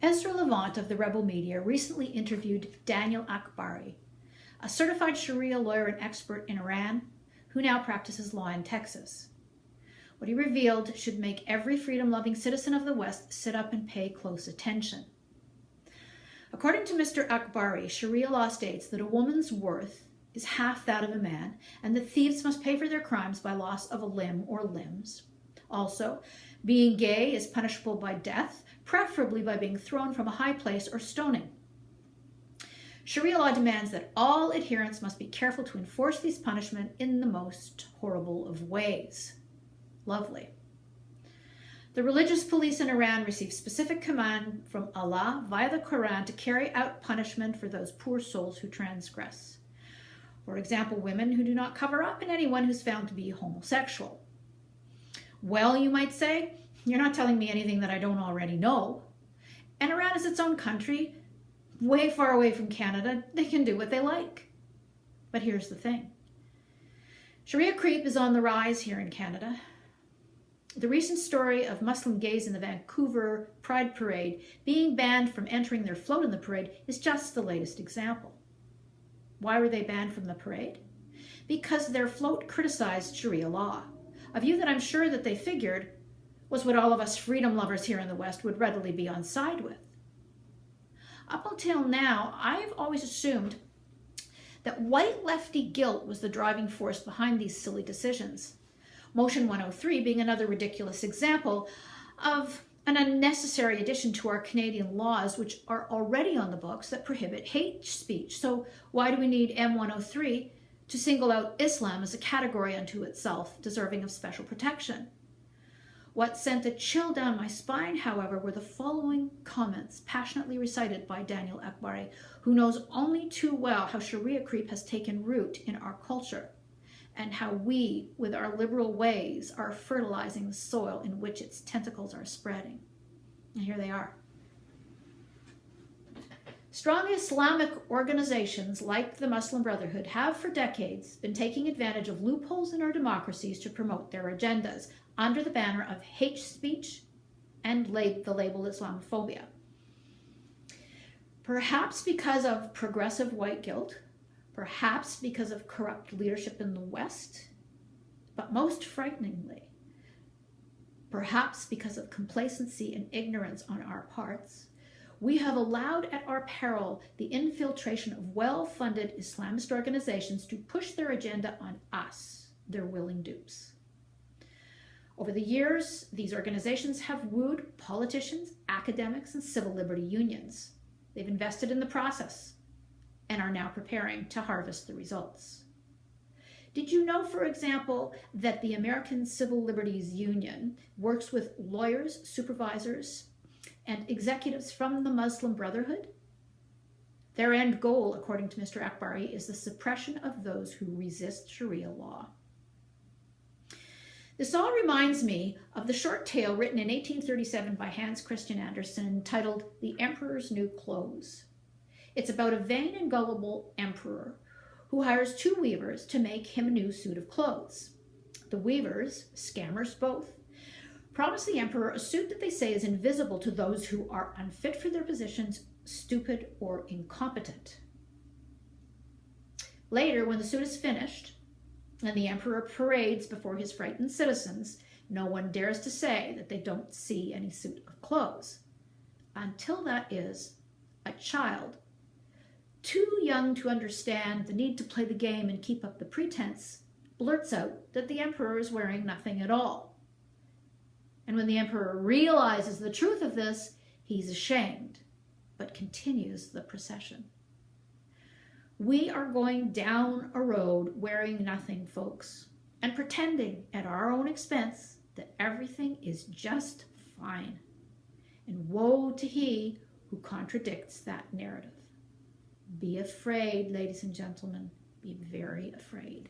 Ezra Levant of the Rebel Media recently interviewed Daniel Akbari, a certified Sharia lawyer and expert in Iran who now practices law in Texas. What he revealed should make every freedom-loving citizen of the West sit up and pay close attention. According to Mr. Akbari, Sharia law states that a woman's worth is half that of a man, and that thieves must pay for their crimes by loss of a limb or limbs. Also, being gay is punishable by death, preferably by being thrown from a high place or stoning. Sharia law demands that all adherents must be careful to enforce these punishments in the most horrible of ways. Lovely. The religious police in Iran receive specific command from Allah via the Quran to carry out punishment for those poor souls who transgress. For example, women who do not cover up and anyone who's found to be homosexual. Well, you might say, you're not telling me anything that I don't already know. And Iran is its own country, way far away from Canada. They can do what they like. But here's the thing. Sharia creep is on the rise here in Canada. The recent story of Muslim gays in the Vancouver Pride Parade being banned from entering their float in the parade is just the latest example. Why were they banned from the parade? Because their float criticized Sharia law, a view that I'm sure that they figured was what all of us freedom lovers here in the West would readily be on side with. Up until now, I've always assumed that white lefty guilt was the driving force behind these silly decisions. Motion 103 being another ridiculous example of an unnecessary addition to our Canadian laws, which are already on the books, that prohibit hate speech. So why do we need M103 to single out Islam as a category unto itself, deserving of special protection? What sent a chill down my spine, however, were the following comments passionately recited by Daniel Akbari, who knows only too well how Sharia creep has taken root in our culture, and how we, with our liberal ways, are fertilizing the soil in which its tentacles are spreading. And here they are. Strong Islamic organizations like the Muslim Brotherhood have for decades been taking advantage of loopholes in our democracies to promote their agendas under the banner of hate speech and the label Islamophobia. Perhaps because of progressive white guilt, perhaps because of corrupt leadership in the West, but most frighteningly, perhaps because of complacency and ignorance on our parts, we have allowed at our peril the infiltration of well-funded Islamist organizations to push their agenda on us, their willing dupes. Over the years, these organizations have wooed politicians, academics, and civil liberty unions. They've invested in the process and are now preparing to harvest the results. Did you know, for example, that the American Civil Liberties Union works with lawyers, supervisors, and executives from the Muslim Brotherhood? Their end goal, according to Mr. Akbari, is the suppression of those who resist Sharia law. This all reminds me of the short tale written in 1837 by Hans Christian Andersen entitled The Emperor's New Clothes. It's about a vain and gullible emperor who hires two weavers to make him a new suit of clothes. The weavers, scammers both, promise the emperor a suit that they say is invisible to those who are unfit for their positions, stupid, or incompetent. Later, when the suit is finished and the emperor parades before his frightened citizens, no one dares to say that they don't see any suit of clothes, until that is a child, too young to understand the need to play the game and keep up the pretense, blurts out that the emperor is wearing nothing at all. And when the emperor realizes the truth of this, he's ashamed, but continues the procession. We are going down a road wearing nothing, folks, and pretending at our own expense that everything is just fine. And woe to he who contradicts that narrative. Be afraid, ladies and gentlemen. Be very afraid.